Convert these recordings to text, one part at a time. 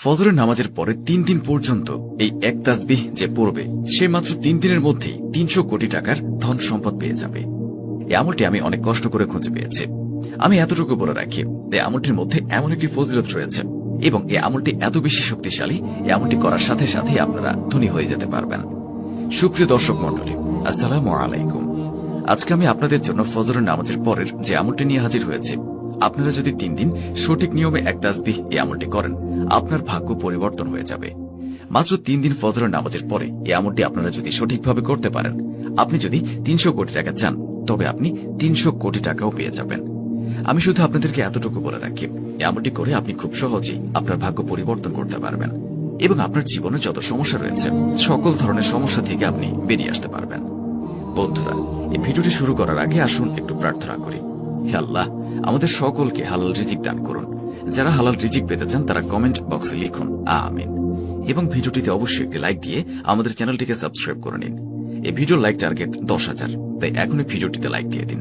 ফজরের নামাজের পরে 3 দিন পর্যন্ত এই এক তাসবিহ যে পড়বে সে মাত্র 3 দিনের মধ্যেই 300 কোটি টাকার ধন সম্পদ পেয়ে যাবে। এই আমলটি আমি অনেক কষ্ট করে খুঁজে পেয়েছি। আমি এতটুকু বলে রাখি, এই আমলটির মধ্যে এমন একটি ফজিলত রয়েছে এবং এই আমলটি এত বেশি শক্তিশালী, এই আমলটি করার সাথে সাথে আপনারা ধনী হয়ে যেতে পারবেন। সুপ্রিয় দর্শক মণ্ডলী, আসসালামু আলাইকুম। আজকে আমি আপনাদের জন্য ফজরের নামাজের পরের যে আমলটি নিয়ে হাজির হয়েছে। আপনারা যদি 3 দিন সঠিক নিয়মে এক তাসবিহ এই আমলটি করেন, আপনার ভাগ্য পরিবর্তন হয়ে যাবে। মাত্র 3 দিন ফজরের নামাজের পরে এই আমলটি আপনারা যদি সঠিকভাবে করতে পারেন, আপনি যদি 300 কোটি টাকা চান, তবে আপনি 300 কোটি টাকাও পেয়ে যাবেন। আমি শুধু আপনাদেরকে এতটুকু বলে রাখি, এই আমলটি করে আপনি খুব সহজেই আপনার ভাগ্য পরিবর্তন করতে পারবেন এবং আপনার জীবনে যত সমস্যা রয়েছে সকল ধরনের সমস্যা থেকে আপনি বেরিয়ে আসতে পারবেন। বন্ধুরা, এই ভিডিওটি শুরু করার আগে আসুন একটু প্রার্থনা করি। হে আল্লাহ, আমাদের সকলকে হালাল রিজিক দান করুন। যারা হালাল রিজিক পেতে চান তারা কমেন্ট বক্সে লিখুন আমিন এবং ভিডিওটিতে অবশ্যই একটি লাইক দিয়ে আমাদের চ্যানেলটিকে সাবস্ক্রাইব করে নিন। এই ভিডিওর লাইক টার্গেট 10,000, তাই এখনই ভিডিওটিতে লাইক দিয়ে দিন।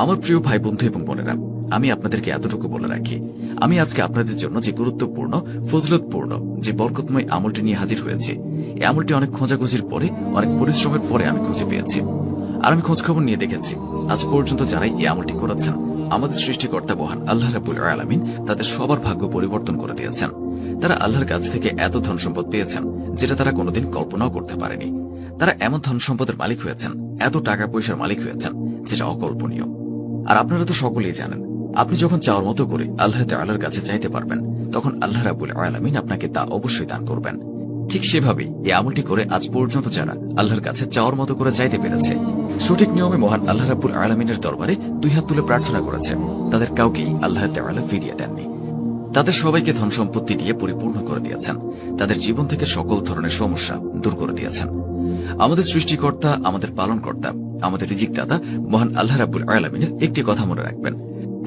আমার প্রিয় ভাই বন্ধু এবং বোনেরা, আমি আপনাদেরকে এতটুকু বলে রাখি, আমি আজকে আপনাদের জন্য যে গুরুত্বপূর্ণ ফজিলতপূর্ণ যে বরকতময় আমলটি নিয়ে হাজির হয়েছে, এই আমলটি অনেক খোঁজাখুঁজির পরে, অনেক পরিশ্রমের পরে আমি খুঁজে পেয়েছি। আর আমি খোঁজখবর নিয়ে দেখেছি, আজ পর্যন্ত যারাই এই আমলটি করেছেন, আমাদের সৃষ্টিকর্তা মহান আল্লাহ রাব্বুল আলামিন তাদের সবার ভাগ্য পরিবর্তন করে দিয়েছেন। তারা আল্লাহর কাছ থেকে এত ধন সম্পদ পেয়েছেন যেটা তারা কোনোদিন কল্পনাও করতে পারেনি। তারা এমন ধন সম্পদের মালিক হয়েছেন, এত টাকা পয়সার মালিক হয়েছেন যেটা অকল্পনীয়। আর আপনারা তো সকলেই জানেন, আপনি যখন চাওয়ার মতো করে আল্লাহ তাআলার কাছে চাইতে পারবেন, তখন আল্লাহ রাব্বুল আলামিন আপনাকে তা অবশ্যই দান করবেন। ঠিক সেভাবেই এই আমলটি করে আজ পর্যন্ত যারা আল্লাহর কাছে চাওয়ার মতো করে চাইতে পেরেছে, সঠিক নিয়মে মহান আল্লাহ রাব্বুল আলামিনের দরবারে 2 হাত তুলে প্রার্থনা করেছে, তাদের কাউকেই আল্লাহ তাআলা ফিরিয়ে দেননি। তাদের সবাইকে ধন সম্পত্তি দিয়ে পরিপূর্ণ করে দিয়েছেন, তাদের জীবন থেকে সকল ধরনের সমস্যা দূর করে দিয়েছেন। আমাদের সৃষ্টিকর্তা, আমাদের পালনকর্তা, আমাদের রিজিকদাতা মহান আল্লাহ রাব্বুল আলামিনের একটি কথা মনে রাখবেন,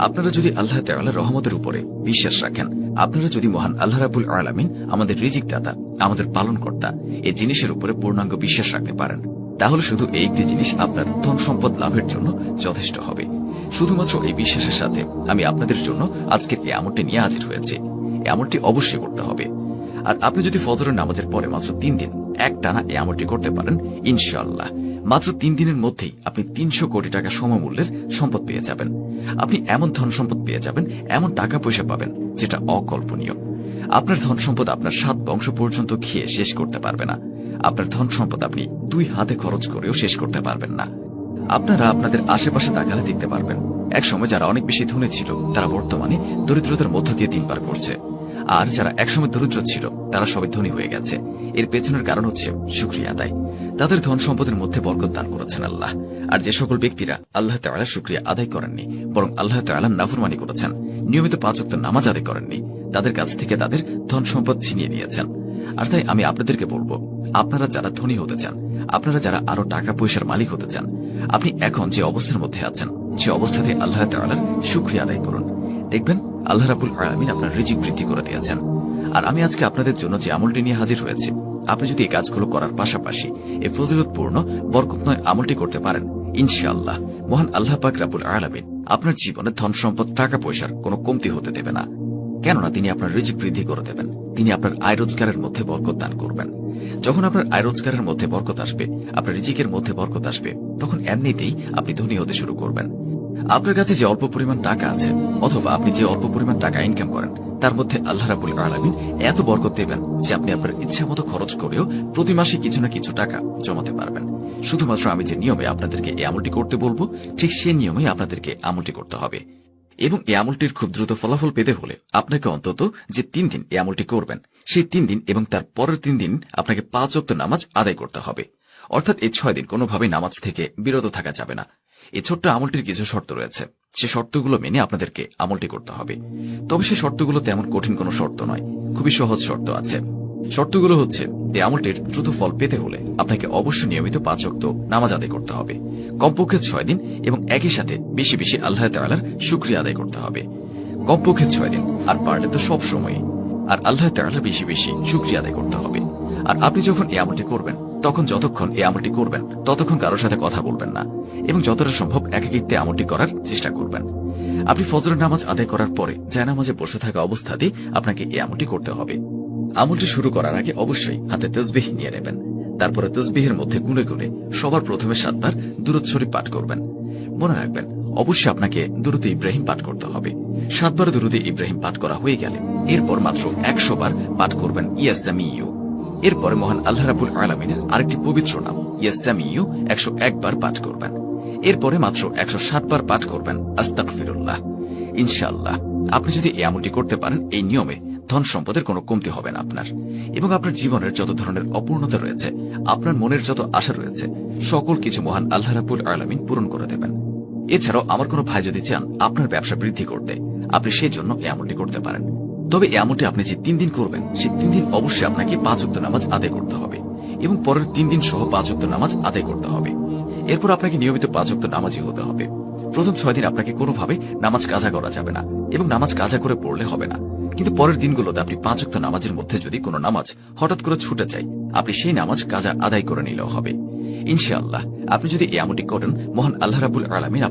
আপনারা যদি আল্লাহ তাআলার রহমতের উপরে বিশ্বাস রাখেন, আপনারা যদি মহান আল্লাহ রাব্বুল আলামিন আমাদের রিজিকদাতা, আমাদের পালনকর্তা এই জিনিসের উপরে পূর্ণাঙ্গ বিশ্বাস রাখতে পারেন, তাহলে শুধু এই একটি জিনিস আপনার ধন সম্পদ লাভের জন্য যথেষ্ট হবে। শুধুমাত্র এই বিশ্বাসের সাথে আমি আপনাদের জন্য আজকের এই আমলটি নিয়ে হাজির হয়েছি। এই আমলটি অবশ্যই করতে হবে। আর আপনি যদি ফজরের নামাজের পরে মাত্র 3 দিন একটানা এই আমলটি করতে পারেন, ইনশাআল্লাহ মাত্র 3 দিনের মধ্যেই আপনি 300 কোটি টাকা সমমূল্যের সম্পদ পেয়ে যাবেন। আপনি এমন ধন সম্পদ পেয়ে যাবেন, এমন টাকা পয়সা পাবেন যেটা অকল্পনীয়। আপনার ধন সম্পদ আপনার 7 বংশ পর্যন্ত খেয়ে শেষ করতে পারবে না। আপনার ধন সম্পদ আপনি 2 হাতে খরচ করেও শেষ করতে পারবেন না। আপনারা আপনাদের আশেপাশে তাকালে দেখতে পারবেন, একসময় যারা অনেক বেশি ধনী ছিল তারা বর্তমানে দরিদ্রতার মধ্য দিয়ে দিন পার করছে। আর যারা একসময় দরিদ্র ছিল তারা সবাই ধনী হয়ে গেছে। এর পেছনের কারণ হচ্ছে শুকরিয়া আদায়। তাদের ধন সম্পদের মধ্যে বরকত দান করেছেন আল্লাহ। আর যে সকল ব্যক্তিরা আল্লাহ তাআলার শুকরিয়া আদায় করেননি, বরং আল্লাহ তাআলার নাফরমানি করেছেন, নিয়মিত 5 ওয়াক্ত নামাজ আদায় করেননি, তাদের কাছ থেকে তাদের ধন সম্পদ ছিনিয়ে নিয়েছেন। আর তাই আমি আপনাদেরকে বলবো, আপনারা যারা ধনী হতে চান, আপনারা যারা আরো টাকা পয়সার মালিক হতে চান, আপনি এখন যে অবস্থার মধ্যে আছেন সে অবস্থাতে আল্লাহ তাআলার শুকরিয়া আদায় করুন। দেখবেন আল্লাহ রাব্বুল আলামিন আপনার রিজিক বৃদ্ধি করে দিয়েছেন। আর আমি আজকে আপনাদের জন্য যে আমলটি নিয়ে হাজির হয়েছি, আপনি যদি এই কাজগুলো করার পাশাপাশি এই ফজিলতপূর্ণ বরকতময় আমলটি করতে পারেন, ইনশাআল্লাহ মহান আল্লাহ পাক রাব্বুল আলামিন আপনার জীবনে ধন সম্পদ টাকা পয়সার কোনো কমতি হতে দেবে না। কেননা তিনি আপনার রিজিক বৃদ্ধি করে দেবেন। তিনি আপনার আয় রোজগারের মধ্যে বরকত দান করবেন। যখন আপনার আয় রোজগারের মধ্যে বরকত আসবে, আপনার রিজিকের মধ্যে বরকত আসবে, তখন এমনিতেই আপনি ধনী হতে শুরু করবেন। আপনার কাছে যে অল্প পরিমাণ টাকা আছে, অথবা আপনি যে অল্প পরিমাণ টাকা ইনকাম করেন, তার মধ্যে আল্লাহ রাব্বুল আলামিন এত বরকত দেবেন যে আপনি আপনার ইচ্ছা মতো খরচ করেও প্রতি মাসে কিছু না কিছু টাকা জমাতে পারবেন। শুধুমাত্র আমি যে নিয়মে আপনাদেরকে এই আমলটি করতে বলবো, ঠিক সেই নিয়মেই আপনাদেরকে আমলটি করতে হবে। এবং এই আমলটির খুব দ্রুত ফলাফল পেতে হলে আপনাকে অন্তত যে 3 দিন এই আমলটি করবেন, সেই 3 দিন এবং তার পরের 3 দিন আপনাকে 5 ওয়াক্ত নামাজ আদায় করতে হবে। অর্থাৎ এই 6 দিন কোনোভাবেই নামাজ থেকে বিরত থাকা যাবে না। এই ছোট্ট আমলটির কিছু শর্ত রয়েছে, সে শর্তগুলো মেনে আপনাদেরকে আমলটি করতে হবে। তবে সেই শর্তগুলো তেমন কঠিন কোনো শর্ত নয়, খুবই সহজ শর্ত আছে। শর্তগুলো হচ্ছে, এই আমলটির দ্রুত ফল পেতে হলে আপনাকে অবশ্যই নিয়মিত 5 ওয়াক্ত নামাজ আদায় করতে হবে, কমপক্ষে 6 দিন, এবং একই সাথে বেশি বেশি আল্লাহ তাআলার শুকরিয়া আদায় করতে হবে। কমপক্ষে 6 দিন, আর পারলে তো সব সময়। আর আল্লাহ তাআলার বেশি বেশি শুকরিয়া আদায় করতে হবে। আর আপনি যখন এই আমলটি করবেন, তখন যতক্ষণ এই আমলটি করবেন ততক্ষণ কারোর সাথে কথা বলবেন না, এবং যতটা সম্ভব একাকিত্বে আমলটি করার চেষ্টা করবেন। আপনি ফজরের নামাজ আদায় করার পরে জায়নামাজে বসে থাকা অবস্থাতেই আপনাকে এই আমলটি করতে হবে। আমলটি শুরু করার আগে অবশ্যই হাতে তসবিহ নিয়ে নেবেন। তারপরে তসবিহের মধ্যে গুনে গুনে সবার প্রথমে 7 বার দুরূদ শরীফ পাঠ করবেন। মনে রাখবেন, অবশ্যই আপনাকে দুরূদে ইব্রাহিম পাঠ করতে হবে। 7 বার দুরূদে ইব্রাহিম পাঠ করা হয়ে গেলে এরপর মাত্র 100 বার পাঠ করবেন ইয়া সামিউ। এরপরে মহান আল্লাহ রাব্বুল আলামিনের আরেকটি পবিত্র নাম ইয়া সামিউ 101 বার পাঠ করবেন। এরপরে মাত্র 160 বার পাঠ করবেন আস্তাগফিরুল্লাহ। ইনশাআল্লাহ আপনি যদি এই আমলটি করতে পারেন, এই নিয়মে ধন সম্পদের কোনো কমতি হবে না আপনার, এবং আপনার জীবনের যত ধরনের অপূর্ণতা রয়েছে, আপনার মনের যত আশা রয়েছে, সকল কিছু মহান আল্লাহ রাব্বুল আলামিন পূরণ করে দেবেন। এছাড়াও আমার কোনো ভাই যদি চান আপনার ব্যবসা বৃদ্ধি করতে, আপনি সেই জন্য এই আমলটি করতে পারেন। তবে এই আমলটি আপনি যে 3 দিন করবেন, সেই 3 দিন অবশ্যই আপনাকে 5 ওয়াক্ত নামাজ আদায় করতে হবে, এবং পরের 3 দিন সহ 5 ওয়াক্ত নামাজ আদায় করতে হবে। এরপর আপনাকে নিয়মিত 5 ওয়াক্ত নামাজি হতে হবে। প্রথম 6 দিন আপনাকে কোনোভাবে নামাজ কাজা করা যাবে না, এবং নামাজ কাজা করে পড়লে হবে না। কিন্তু পরের দিনগুলোতে আপনি 5 ওয়াক্ত নামাজের মধ্যে যদি কোনো নামাজ হঠাৎ করে ছুটে যায়, আপনি সেই নামাজ কাজা আদায় করে নিলেও হবে। ইনশাআল্লাহ আপনি যদি এই আমলটি করেন, মহান আল্লাহ রাব্বুল আলামিন